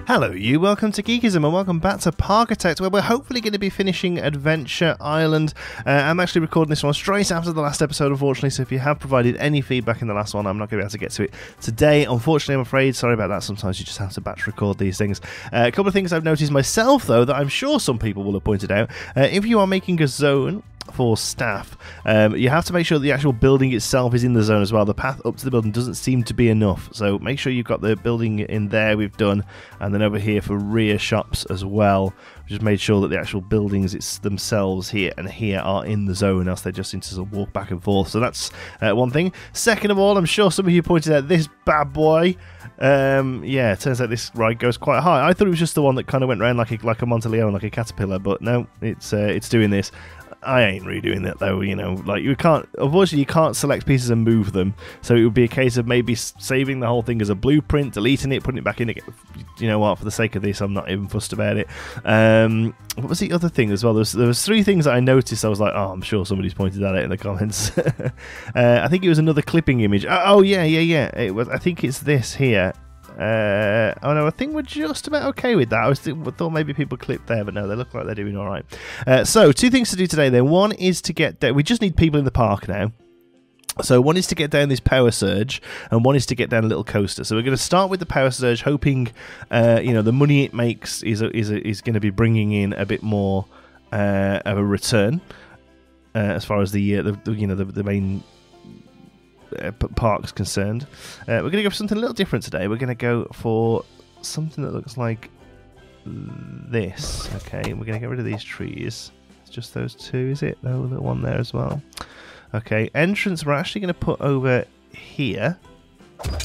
Hello you, welcome to Geekism and welcome back to Parkitect, where we're hopefully going to be finishing Adventure Island. I'm actually recording this one straight after the last episode, unfortunately, so if you have provided any feedback in the last one, I'm not going to be able to get to it today, unfortunately, I'm afraid. Sorry about that, sometimes you just have to batch record these things. A couple of things I've noticed myself, though, that I'm sure some people will have pointed out. If you are making a zone for staff, you have to make sure the actual building itself is in the zone as well. The path up to the building doesn't seem to be enough, so make sure you've got the building in there, we've done, and then over here for rear shops as well, we just made sure that the actual buildings themselves here and here are in the zone, else they just seem to sort of walk back and forth. So that's one thing. Second of all, I'm sure some of you pointed out this bad boy. Yeah, it turns out this ride goes quite high. I thought it was just the one that kind of went around like a Monteleone, like a caterpillar, but no, it's doing this. I ain't really doing that though, you know, like unfortunately you can't select pieces and move them, so it would be a case of maybe saving the whole thing as a blueprint, deleting it, putting it back in again. You know what, for the sake of this, I'm not even fussed about it. What was the other thing as well? There was three things that I noticed. I was like, oh, I'm sure somebody's pointed that out in the comments. I think it was another clipping image. Oh yeah. It was. I think it's this here. Oh no, I think we're just about okay with that. I thought maybe people clipped there, but no, they look like they're doing alright. So, two things to do today then. One is to get down, we just need people in the park now. So one is to get down this power surge, and one is to get down a little coaster. So we're going to start with the power surge, hoping, you know, the money it makes is going to be bringing in a bit more of a return as far as the main park's concerned. We're going to go for something a little different today. We're going to go for something that looks like this. Okay, we're going to get rid of these trees. It's just those two, is it? Oh, the one there as well. Okay, entrance we're actually going to put over here.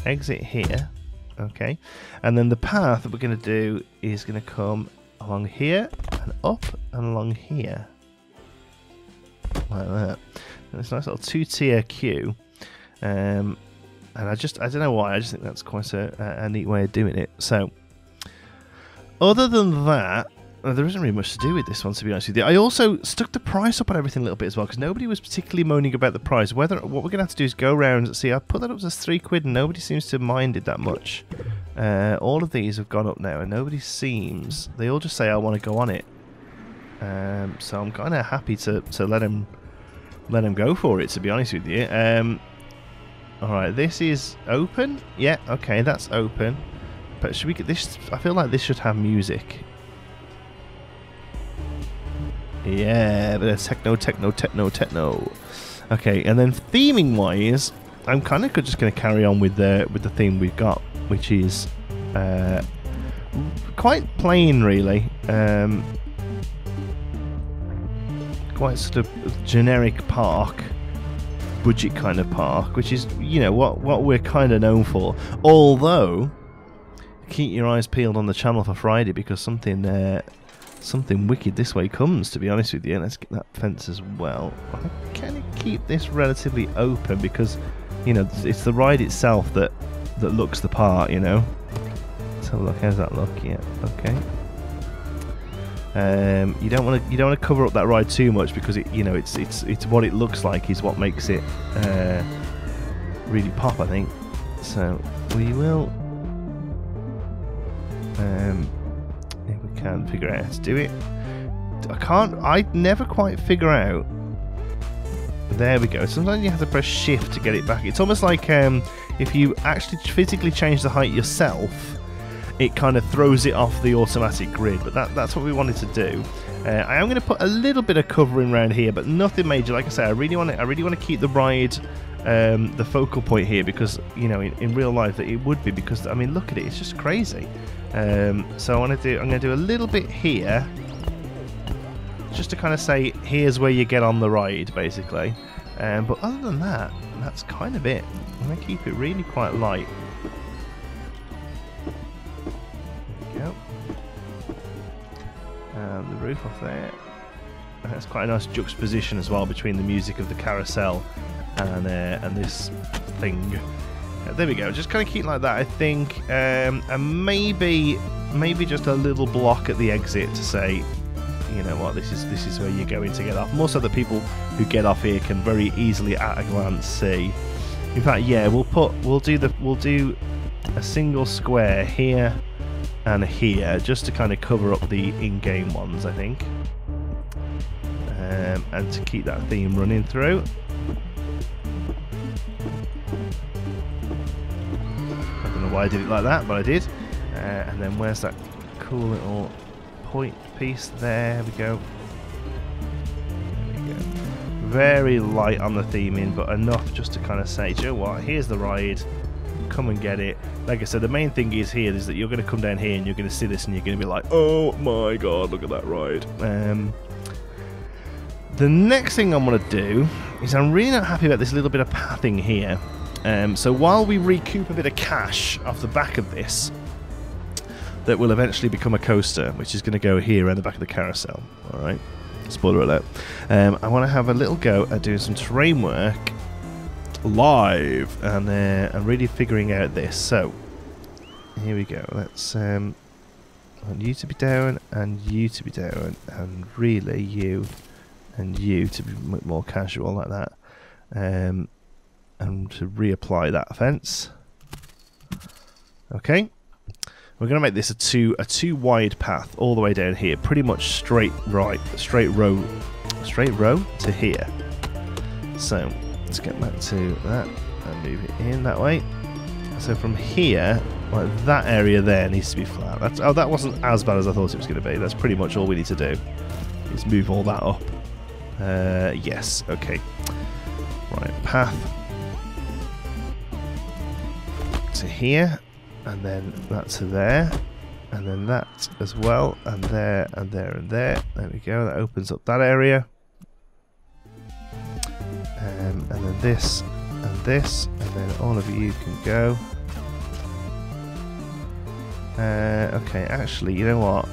Exit here. Okay, and then the path that we're going to do is going to come along here and up and along here. Like that. And it's a nice little two-tier queue. And I don't know why, I just think that's quite a neat way of doing it. So, other than that, there isn't really much to do with this one, to be honest with you. I also stuck the price up on everything a little bit as well, because nobody was particularly moaning about the price. What we're going to have to do is go around and see. I put that up to £3, and nobody seems to mind it that much. All of these have gone up now, and nobody seems. They all just say, I want to go on it. So I'm kind of happy to let them go for it, to be honest with you. Alright, this is open? Yeah, okay, that's open. But should we get this? I feel like this should have music. Yeah, but it's techno. Okay, and then theming wise, I'm kind of just going to carry on with the theme we've got, which is quite plain, really. Quite sort of generic park. Budget kind of park, which is, you know, what we're kind of known for. Although, keep your eyes peeled on the channel for Friday, because something wicked this way comes, to be honest with you. Let's get that fence as well. I kind of keep this relatively open because, you know, it's the ride itself that looks the part, you know. Let's have a look. How's that look? Yeah, okay. You don't want to cover up that ride too much, because it's what it looks like is what makes it really pop, I think. So we will, if we can figure out how to do it. I never quite figure out. There we go. Sometimes you have to press shift to get it back. It's almost like if you actually physically change the height yourself, it kind of throws it off the automatic grid, but that's what we wanted to do. I am going to put a little bit of covering around here, but nothing major. Like I say, I really want to keep the ride the focal point here, because, you know, in real life it would be, because I mean, look at it, it's just crazy. So I'm going to do a little bit here, just to kind of say here's where you get on the ride, basically. But other than that, that's kind of it. I'm going to keep it really quite light. The roof off there. And that's quite a nice juxtaposition as well between the music of the carousel and this thing. There we go. Just kind of keep like that, I think. And maybe just a little block at the exit to say, you know what, this is where you're going to get off. Most of the people who get off here can very easily at a glance see. In fact, yeah, we'll do a single square here and here, just to kind of cover up the in-game ones, I think. And to keep that theme running through. I don't know why I did it like that, but I did. And then where's that cool little point piece? There we go. There we go. Very light on the theming, but enough just to kind of say, do you know what, here's the ride, come and get it. Like I said, the main thing is here is that you're going to come down here and you're going to see this and you're going to be like, oh my god, look at that ride. The next thing I'm going to do is I'm really not happy about this little bit of pathing here. So while we recoup a bit of cash off the back of this, that will eventually become a coaster, which is going to go here around the back of the carousel. Alright, spoiler alert. I want to have a little go at doing some terrain work live and really figuring out this. So here we go. Let's I want you to be down and you to be down, and really you and you to be more casual like that, and to reapply that fence. Okay, we're going to make this a two wide path all the way down here, pretty much straight row to here. So let's get back to that and move it in that way. So from here, like that area there needs to be flat. That wasn't as bad as I thought it was going to be. That's pretty much all we need to do, is move all that up. Yes, okay. Right, path to here, and then that to there, and then that as well, and there, and there, and there. There we go, that opens up that area. And then this, and this, and then all of you can go. Okay, actually, you know what?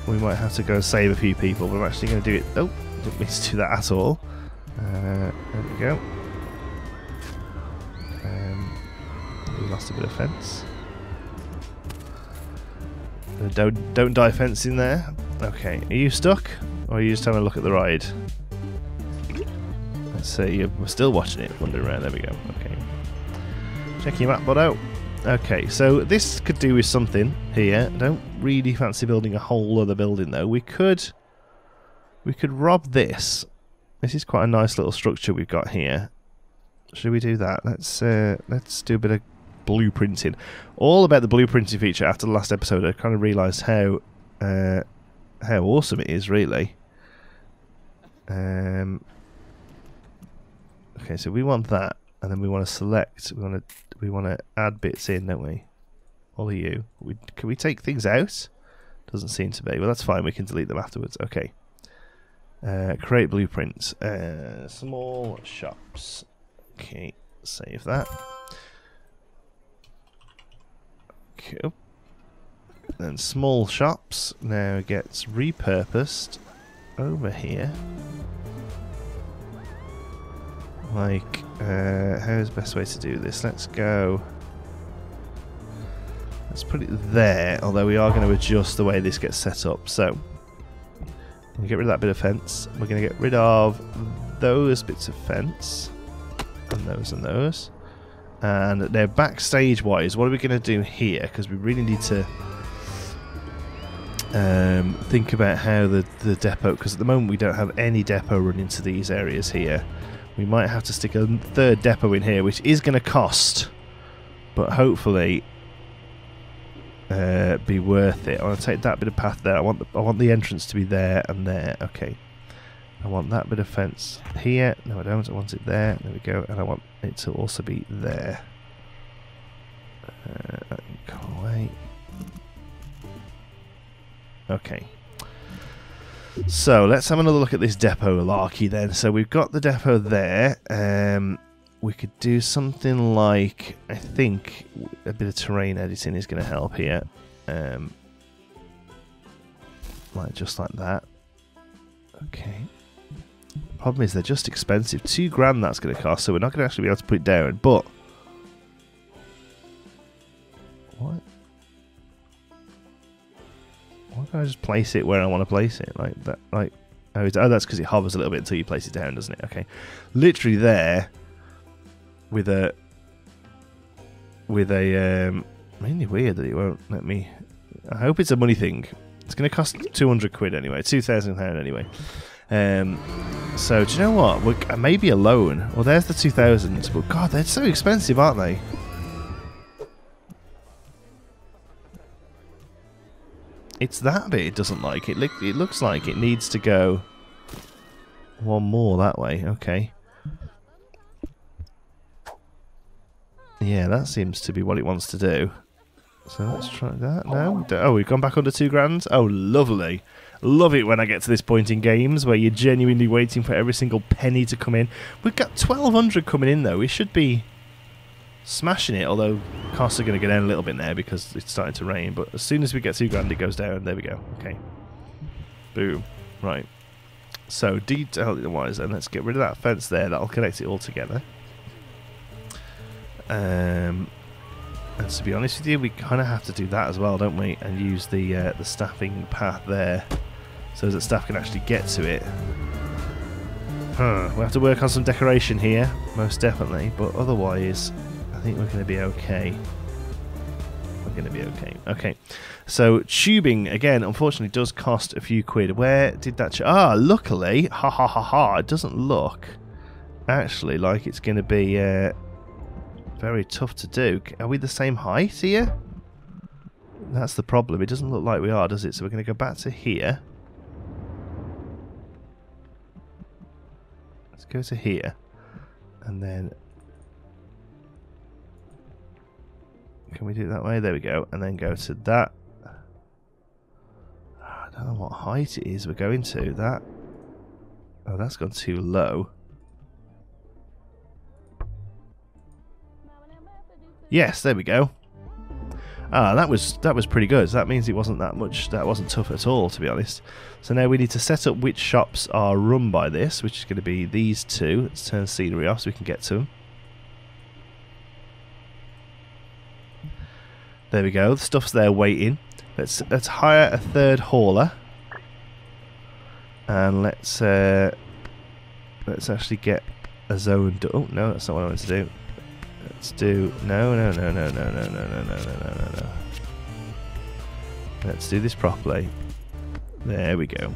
We might have to go save a few people, but I'm actually going to do it. Oh, didn't mean to do that at all. There we go. We lost a bit of fence. Don't die fence in there. Okay, are you stuck? Or are you just having a look at the ride? Let's see, you're still watching it, wandering around. There we go. Okay. Check your map, buddo. Okay, so this could do with something here. I don't really fancy building a whole other building though. We could rob this. This is quite a nice little structure we've got here. Should we do that? Let's do a bit of blueprinting. All about the blueprinting feature after the last episode. I kind of realised how awesome it is, really. Okay, so we want that, and then we want to select. We want to add bits in, don't we? All of you. Can we take things out? Doesn't seem to be. Well, that's fine. We can delete them afterwards. Okay. Create blueprints. Small shops. Okay. Save that. Cool. Then small shops now gets repurposed over here. Like, how's the best way to do this? Let's go. Let's put it there, although we are going to adjust the way this gets set up. So, we're going to get rid of that bit of fence. We're going to get rid of those bits of fence. And those and those. And now, backstage wise, what are we going to do here? Because we really need to think about how the depot, because at the moment we don't have any depot running to these areas here. We might have to stick a third depot in here, which is going to cost, but hopefully be worth it. I want to take that bit of path there. I want the entrance to be there and there. Okay. I want that bit of fence here. No, I don't. I want it there. There we go. And I want it to also be there. Go away. Okay. So let's have another look at this depot larky then. So we've got the depot there. We could do something like, I think a bit of terrain editing is going to help here. Like just like that. Okay. Problem is they're just expensive. $2,000 that's going to cost, so we're not going to actually be able to put it down. But what? Why can't I just place it where I want to place it? Like that, like, oh, that's because it hovers a little bit until you place it down, doesn't it? Okay. Literally there with a with a really weird that it won't let me. I hope it's a money thing. It's going to cost 200 quid anyway, £2,000 anyway. So do you know what? We're maybe a loan. Well, there's the 2,000, but God, they're so expensive, aren't they? It's that bit it doesn't like. It looks like it needs to go one more that way. Okay. Yeah, that seems to be what it wants to do. So let's try that. No? Oh, we've gone back under £2,000? Oh, lovely. Love it when I get to this point in games where you're genuinely waiting for every single penny to come in. We've got 1,200 coming in, though. We should be smashing it, although costs are going to go down a little bit there because it's starting to rain. But as soon as we get £2,000, it goes down. There we go. Okay. Boom. Right. So, detail-wise, then, let's get rid of that fence there. That'll connect it all together. And to be honest with you, we kind of have to do that as well, don't we? And use the staffing path there so that staff can actually get to it. We'll have to work on some decoration here, most definitely. But otherwise, I think we're going to be okay. We're going to be okay. Okay. So, tubing, again, unfortunately, does cost a few quid. Where did that... luckily, ha ha ha ha, it doesn't look actually like it's going to be... very tough to do. Are we the same height here? That's the problem. It doesn't look like we are, does it? So we're going to go back to here. Let's go to here. And then... Can we do it that way? There we go. And then go to that. I don't know what height it is we're going to. That... Oh, that's gone too low. Yes, there we go. That was pretty good. That means it wasn't that much. That wasn't tough at all, to be honest. So now we need to set up which shops are run by this, which is going to be these two. Let's turn scenery off so we can get to them. There we go. The stuff's there waiting. Let's hire a third hauler, and let's actually get a zone. Oh no, that's not what I wanted to do. Let's do no. Let's do this properly. There we go.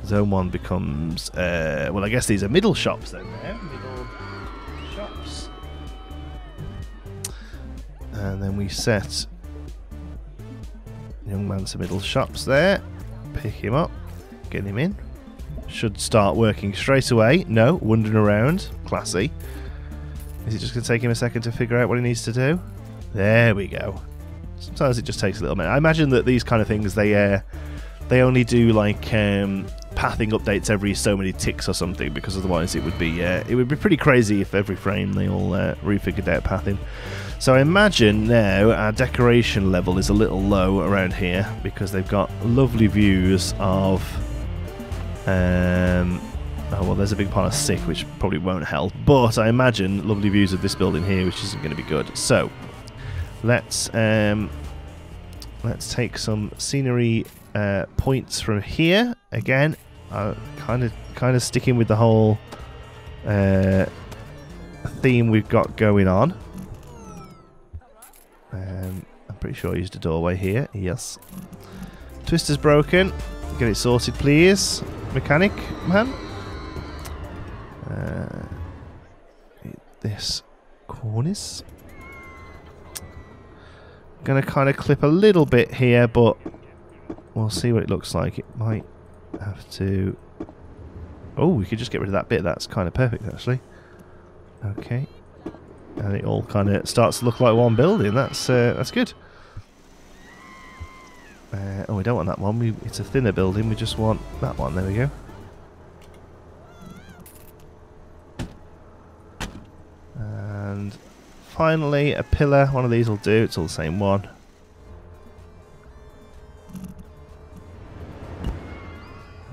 Zone 1 becomes well, I guess these are middle shops then. Middle shops. And then we set young man to middle shops there. Pick him up. Get him in. Should start working straight away. No, wandering around. Classy. Is it just going to take him a second to figure out what he needs to do? There we go. Sometimes it just takes a little minute. I imagine that these kind of things, they only do like pathing updates every so many ticks or something, because otherwise it would be pretty crazy if every frame they all refigured out pathing. So I imagine now our decoration level is a little low around here because they've got lovely views of oh, well, there's a big pile of sick, which probably won't help. But I imagine lovely views of this building here, which isn't going to be good. So let's take some scenery points from here. Again, kind of sticking with the whole theme we've got going on. I'm pretty sure I used a doorway here. Yes. Twister's broken. Get it sorted, please, mechanic man. This cornice. Gonna kind of clip a little bit here, but we'll see what it looks like. It might have to... Oh, we could just get rid of that bit. That's kind of perfect, actually. Okay. And it all kind of starts to look like one building. That's good. Oh, we don't want that one. It's a thinner building. We just want that one. There we go. And finally, a pillar. One of these will do. It's all the same one.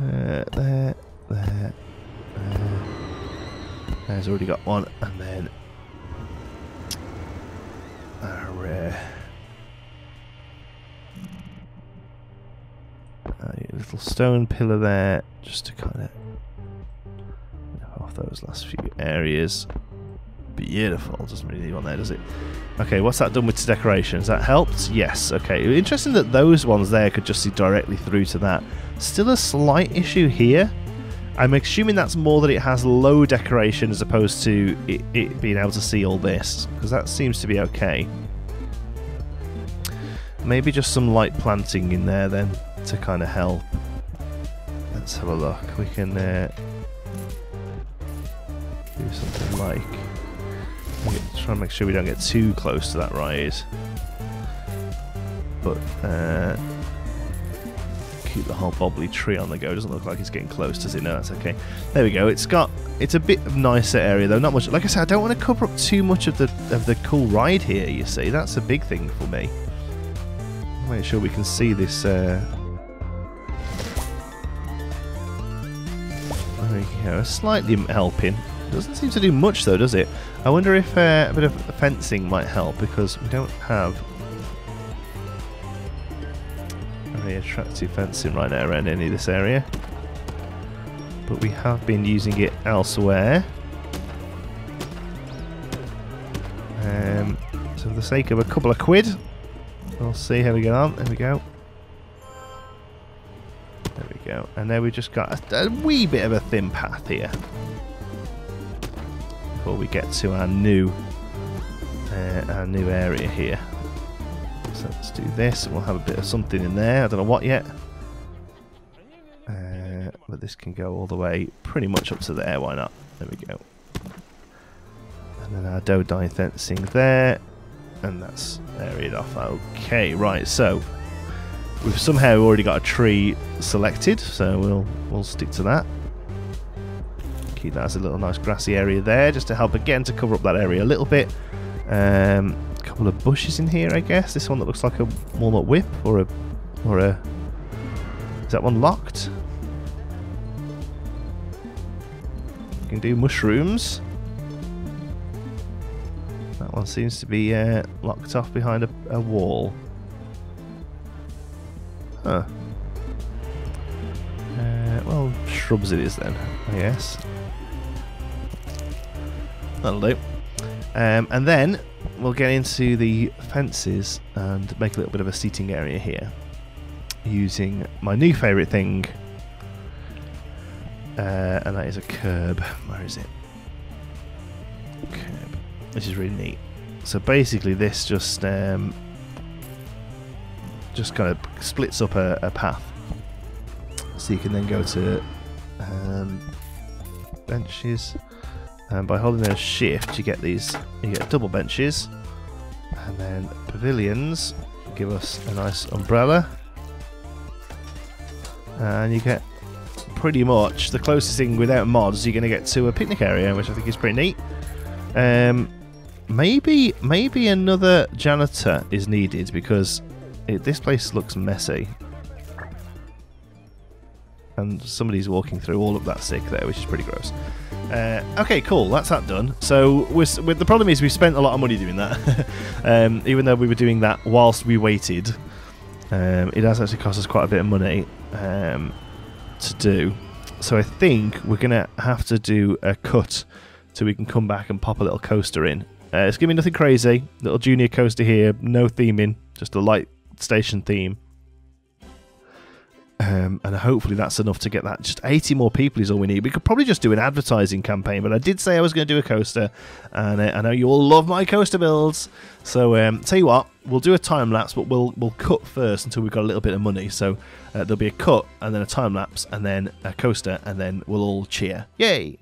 There. There's already got one. And then our little stone pillar there, just to kind of off those last few areas. Beautiful. Doesn't really need one there, does it? Okay, what's that done with the decoration? Has that helped? Yes. Okay. Interesting that those ones there could just see directly through to that. Still a slight issue here. I'm assuming that's more that it has low decoration as opposed to it being able to see all this, because that seems to be okay. Maybe just some light planting in there then to kind of help. Let's have a look. We can do something like... try and make sure we don't get too close to that ride. But keep the whole bobbly tree on the go. Doesn't look like it's getting close, does it? No, that's okay. There we go. It's a bit of nicer area though. Not much. Like I said, I don't want to cover up too much of the cool ride here. You see, that's a big thing for me. Make sure we can see this. There we go. Slightly helping. Doesn't seem to do much though, does it? I wonder if a bit of fencing might help, because we don't have very attractive fencing right now around any of this area. But we have been using it elsewhere. So for the sake of a couple of quid, we'll see how we get on. There we go. There we go. And now we've just got a wee bit of a thin path here before we get to our new area here. So let's do this, and we'll have a bit of something in there. I don't know what yet, but this can go all the way pretty much up to there. Why not? There we go. And then our doe-dye fencing there, and that's areaed off. Okay, right. So we've somehow already got a tree selected, so we'll stick to that. Keep that as a little nice grassy area there, just to help again to cover up that area a little bit. A couple of bushes in here, I guess. This one that looks like a walnut whip, or a is that one locked? You can do mushrooms. That one seems to be locked off behind a wall. Huh. Well, shrubs it is then, I guess. That'll do. And then we'll get into the fences and make a little bit of a seating area here, using my new favourite thing, and that is a curb. Where is it? Curb. Which is really neat. So basically this just kind of splits up a path, so you can then go to benches. And by holding down shift, you get double benches, and then pavilions give us a nice umbrella, and you get pretty much the closest thing without mods you're going to get to a picnic area, which I think is pretty neat. Maybe another janitor is needed, because this place looks messy, and somebody's walking through all of that sick there, which is pretty gross. Okay, cool. That's that done. So with the problem is we spent a lot of money doing that. Even though we were doing that whilst we waited, it has actually cost us quite a bit of money to do. So I think we're gonna have to do a cut so we can come back and pop a little coaster in. It's gonna be nothing crazy. Little junior coaster here, no theming, just a light station theme. And hopefully that's enough to get that. Just 80 more people is all we need. We could probably just do an advertising campaign, but I did say I was going to do a coaster, and I know you all love my coaster builds. So tell you what, we'll do a time lapse, but we'll cut first until we've got a little bit of money. So there'll be a cut, and then a time lapse, and then a coaster, and then we'll all cheer. Yay!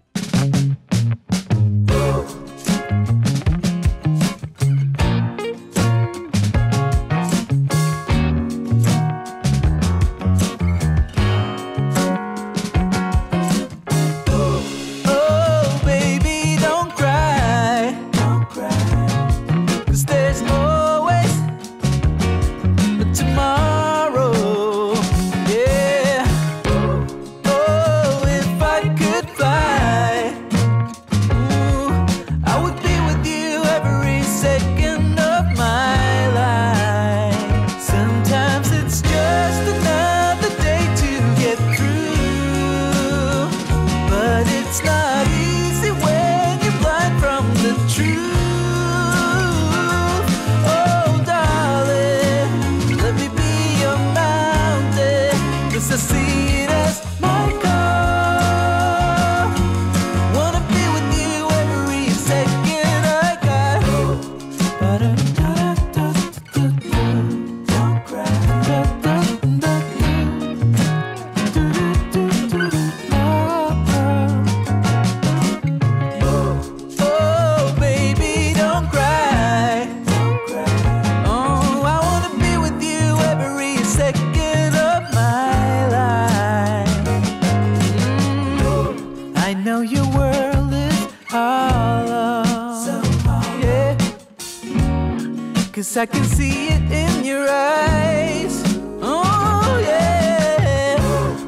'cause I can see it in your eyes. Oh yeah,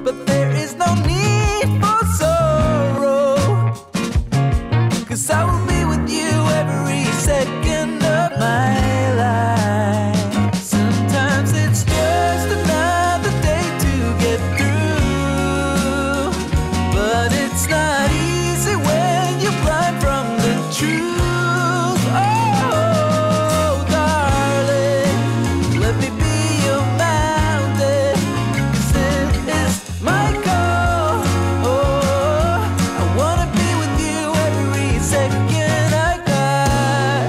but there is no need for sorrow, 'cause I will be with you every second of my life. Sometimes it's just another day to get through, but it's not easy when you're blind from the truth. Oh, darling, let me be your mountain, 'cause it is my goal. Oh, I wanna be with you every second I got.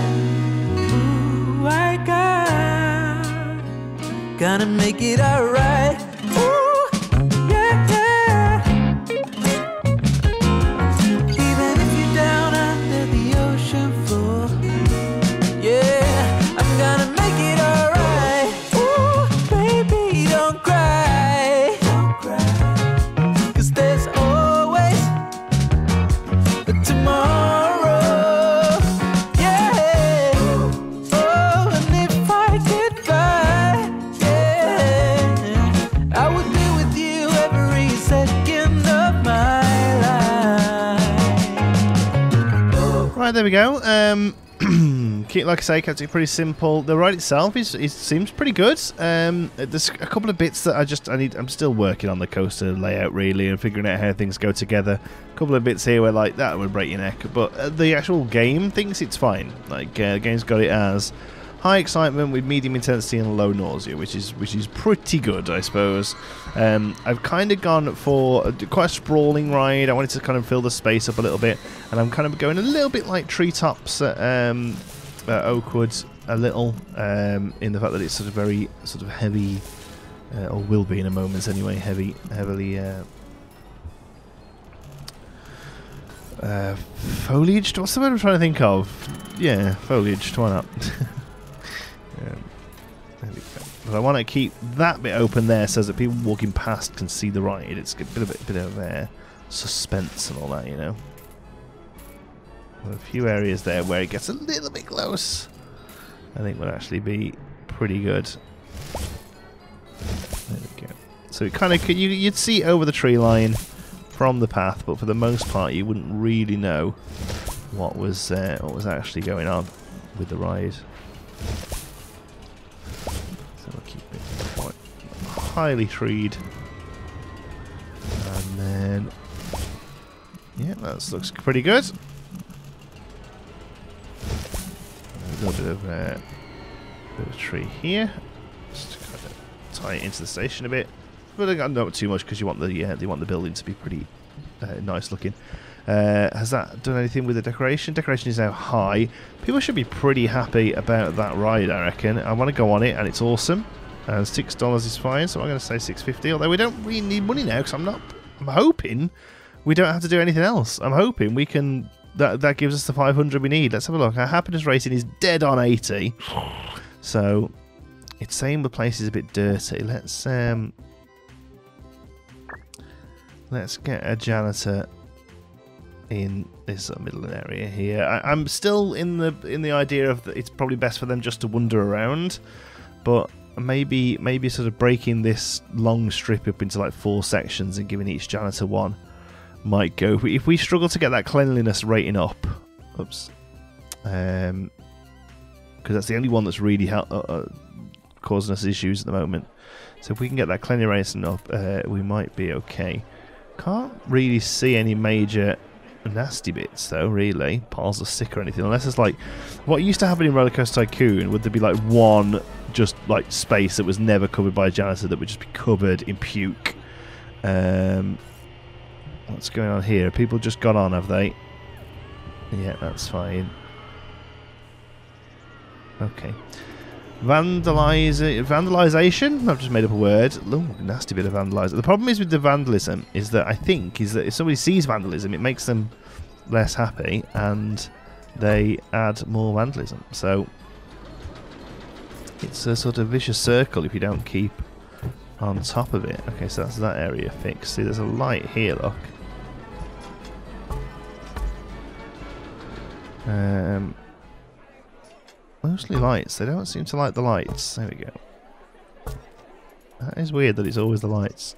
Ooh, I got. Gonna make it alright. Ooh, yeah, yeah. Even if you're down under the ocean floor, yeah, I'm gonna make it alright. Ooh, baby, don't cry. Don't cry. 'Cause there's always a tomorrow. Yeah. Oh, and if I could fly, yeah, I would be with you every second of my life. Right, there we go. Like I say, kept it pretty simple. The ride itself seems pretty good. There's a couple of bits that I'm still working on the coaster layout really and figuring out how things go together. A couple of bits here where like that would break your neck, but the actual game thinks it's fine. Like the game's got it as high excitement with medium intensity and low nausea, which is pretty good, I suppose. I've kind of gone for quite a sprawling ride. I wanted to kind of fill the space up a little bit, and I'm kind of going a little bit like Treetops at Oakwood, a little, in the fact that it's sort of very sort of heavy, or will be in a moment anyway, heavily foliaged. What's the word I'm trying to think of? Yeah, foliaged. Why not? There we go. But I want to keep that bit open there so that people walking past can see the ride. It's a bit of suspense and all that, you know. A few areas there where it gets a little bit close, I think would actually be pretty good. There we go. So it kind of you'd see over the tree line from the path, but for the most part you wouldn't really know what was actually going on with the ride. So we'll keep it quite highly treed, and then yeah, that looks pretty good. A little bit of tree here, just to kind of tie it into the station a bit, but I don't know too much because you want the building to be pretty nice looking. Has that done anything with the decoration? Decoration is now high. People should be pretty happy about that ride, I reckon. I want to go on it, and it's awesome. And $6 is fine, so I'm going to say $6.50. Although we don't really need money now, because I'm hoping we don't have to do anything else. I'm hoping we can. That gives us the 500 we need. Let's have a look. Our happiness rating is dead on 80. So it's saying the place is a bit dirty. Let's get a janitor in this middle area here. I'm still in the idea of that it's probably best for them just to wander around, but maybe sort of breaking this long strip up into like 4 sections and giving each janitor one might go. If we struggle to get that cleanliness rating up, oops, because that's the only one that's really causing us issues at the moment. So if we can get that cleanliness rating up, we might be okay. Can't really see any major nasty bits though, really, piles of sick or anything, unless it's like what used to happen in RollerCoaster Tycoon. Would there be like one just like space that was never covered by a janitor that would just be covered in puke? What's going on here? People just got on, have they? Yeah, that's fine. Okay. Vandalization? I've just made up a word. Ooh, nasty bit of vandalism. The problem is with the vandalism is that if somebody sees vandalism, it makes them less happy and they add more vandalism. So it's a sort of vicious circle if you don't keep on top of it. Okay, so that's that area fixed. See, there's a light here, look. Oh, Mostly lights. They don't seem to like the lights. There we go. That is weird that it's always the lights.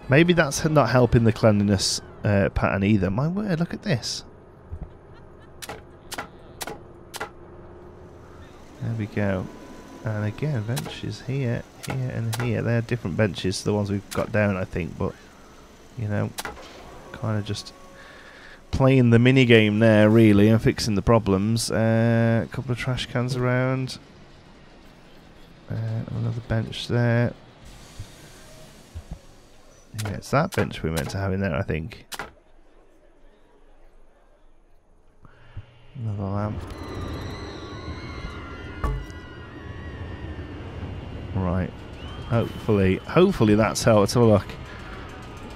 Maybe that's not helping the cleanliness pattern either. My word, look at this. There we go. And again, benches here, here and here. They're different benches to the ones we've got down, I think. But, you know, kind of just playing the mini game there, really, and fixing the problems. A couple of trash cans around. Another bench there. Yeah, it's that bench we meant to have in there, I think. Another lamp. Right. Hopefully that's how. Let's have a look.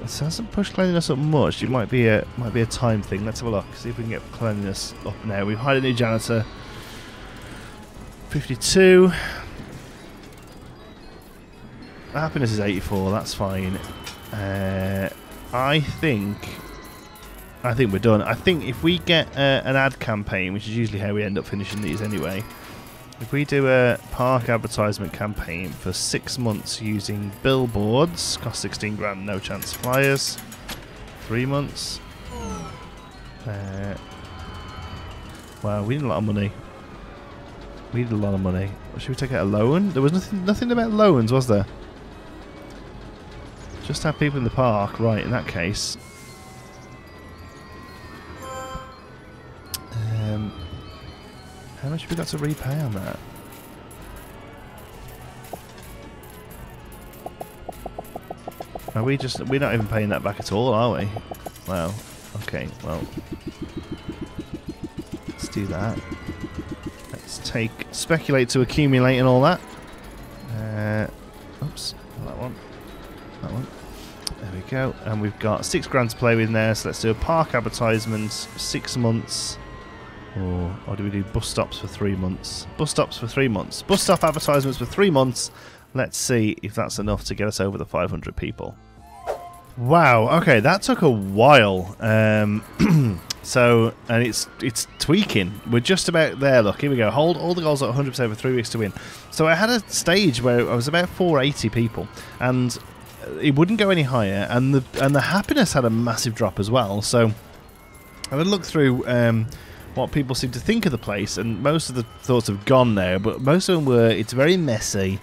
It hasn't pushed cleanliness up much. It might be a time thing. Let's have a look. See if we can get cleanliness up now. We've hired a new janitor. 52. Happiness is 84. That's fine. I think we're done. I think if we get an ad campaign, which is usually how we end up finishing these anyway. If we do a park advertisement campaign for 6 months using billboards, cost 16 grand, no chance flyers. 3 months. Wow, we need a lot of money. We need a lot of money. Should we take out a loan? There was nothing about loans, was there? Just have people in the park. Right, in that case. How much have we got to repay on that? We're not even paying that back at all, are we? Wow. Okay, well. Let's do that. Let's speculate to accumulate and all that. Oops, that one. That one. There we go. And we've got 6 grand to play with there, so let's do a park advertisement, 6 months. Or do we do bus stops for 3 months? Bus stops for 3 months. Bus stop advertisements for 3 months. Let's see if that's enough to get us over the 500 people. Wow, okay, that took a while. So, and it's tweaking. We're just about there, look, here we go. Hold all the goals at 100% for 3 weeks to win. So I had a stage where I was about 480 people, and it wouldn't go any higher, and the happiness had a massive drop as well. So I would look through what people seem to think of the place, and most of the thoughts have gone there, but most of them were, it's very messy,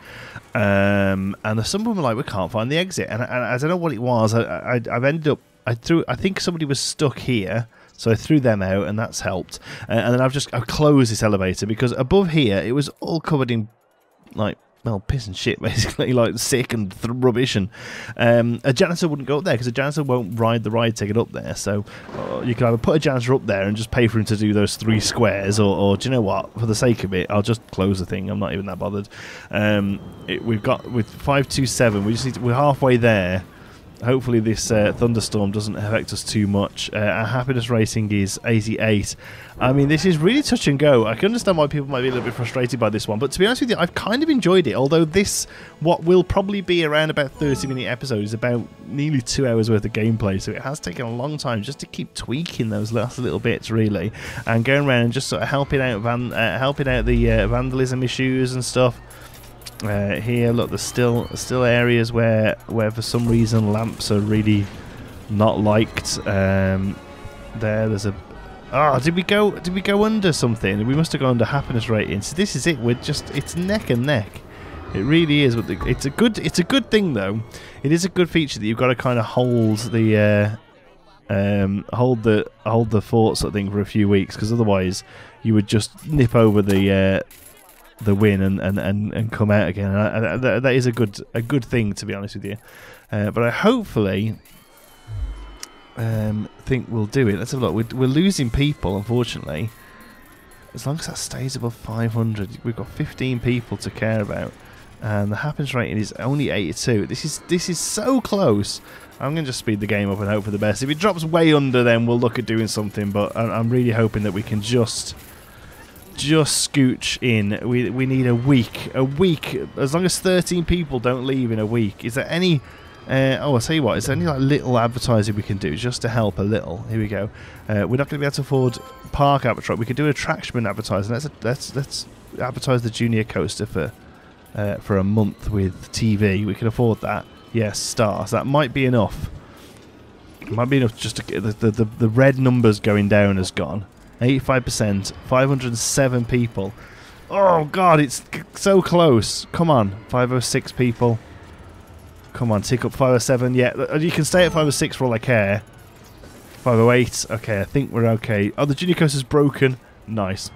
and some of them were like, we can't find the exit, and I don't know what it was. I've ended up, I think somebody was stuck here, so I threw them out, and that's helped, and then I've closed this elevator, because above here, it was all covered in, like, well, piss and shit, basically, like sick and rubbish, and a janitor wouldn't go up there because a janitor won't ride the ride to get up there. So you can either put a janitor up there and just pay for him to do those 3 squares, or do you know what? For the sake of it, I'll just close the thing. I'm not even that bothered. We've got with 527. We're halfway there. Hopefully this thunderstorm doesn't affect us too much. Our happiness rating is 88. I mean, this is really touch and go. I can understand why people might be a little bit frustrated by this one, but to be honest with you, I've kind of enjoyed it. Although this, what will probably be around about 30-minute episode, is about nearly 2 hours worth of gameplay, so it has taken a long time just to keep tweaking those last little bits, really, and going around and just sort of helping out the vandalism issues and stuff. Here, look, there's still areas where for some reason lamps are really not liked. There's a did we go under something? We must have gone under happiness rating. So this is it. It's neck and neck. It really is. It's a good thing though. It is a good feature that you've got to kind of hold the fort sort of thing for a few weeks, because otherwise you would just nip over the win and come out again. And that is a good thing, to be honest with you. But I hopefully think we'll do it. Let's have a look. We're losing people, unfortunately. As long as that stays above 500, we've got 15 people to care about, and the happiness rating is only 82. This is so close. I'm going to just speed the game up and hope for the best. If it drops way under, then we'll look at doing something, but I'm really hoping that we can just scooch in. We need a week. As long as 13 people don't leave in a week. Is there any Oh, I'll tell you what, is there any like little advertising we can do just to help a little? Here we go. We're not going to be able to afford park advertising. We could do attraction advertising. Let's advertise the junior coaster for a month with TV. We can afford that. Yes, stars. That might be enough. It might be enough just to get the red numbers going down has gone. 85%, 507 people. Oh god, it's so close. Come on, 506 people. Come on, tick up 507. Yeah, you can stay at 506 for all I care. 508. Okay, I think we're okay. Oh, the junior coaster's broken. Nice.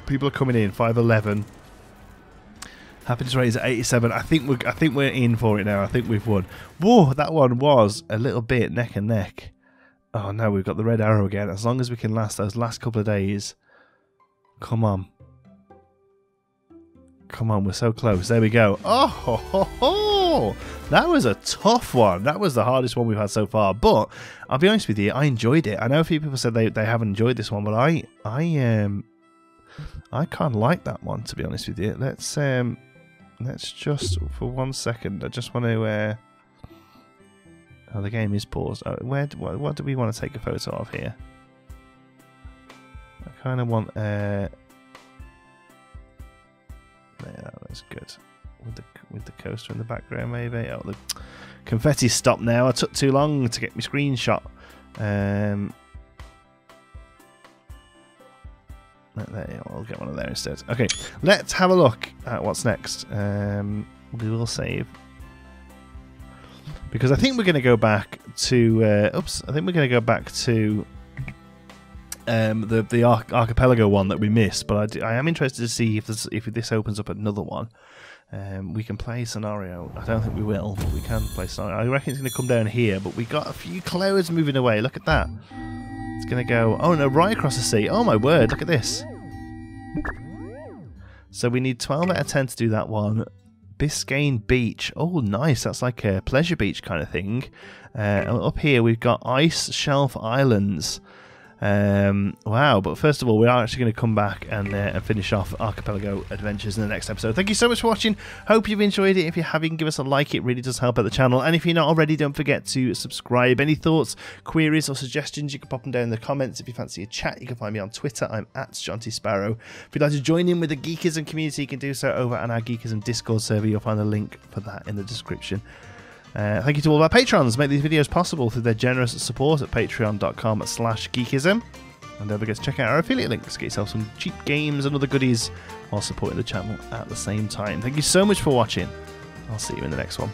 People are coming in. 511. Happiness rate is at 87. I think we're in for it now. I think we've won. Whoa, that one was a little bit neck and neck. Oh no, we've got the red arrow again. As long as we can last those last couple of days. Come on. Come on, we're so close. There we go. Oh, ho, ho, ho. That was a tough one. That was the hardest one we've had so far. But I'll be honest with you, I enjoyed it. I know a few people said they haven't enjoyed this one, but I kind of like that one, to be honest with you. Let's just for 1 second. I just want to. Oh, the game is paused. Oh, what do we want to take a photo of here? I kind of want. Yeah, that's good. With the coaster in the background, maybe. Oh, the confetti stopped now. I took too long to get my screenshot. There, I'll get one of there instead. Okay, let's have a look at what's next. We will save because I think we're going to go back to. Oops, I think we're going to go back to. The archipelago one that we missed, but I am interested to see if this opens up another one. We can play scenario. I don't think we will, but we can play scenario. I reckon it's going to come down here, but we got a few clouds moving away. Look at that. It's going to go. Oh no, right across the sea. Oh my word! Look at this. So we need 12 out of 10 to do that one. Biscayne Beach. Oh, nice. That's like a pleasure beach kind of thing. Up here we've got Ice Shelf Islands. Wow, but first of all, we are actually going to come back and finish off Archipelago Adventures in the next episode. Thank you so much for watching. Hope you've enjoyed it. If you have, you can give us a like. It really does help out the channel. And if you're not already, don't forget to subscribe. Any thoughts, queries, or suggestions, you can pop them down in the comments. If you fancy a chat, you can find me on Twitter. I'm at Jonty Sparrow. If you'd like to join in with the Geekism community, you can do so over on our Geekism Discord server. You'll find a link for that in the description. Thank you to all of our patrons who make these videos possible through their generous support at patreon.com/geekism. And don't forget to check out our affiliate links, get yourself some cheap games and other goodies while supporting the channel at the same time. Thank you so much for watching. I'll see you in the next one.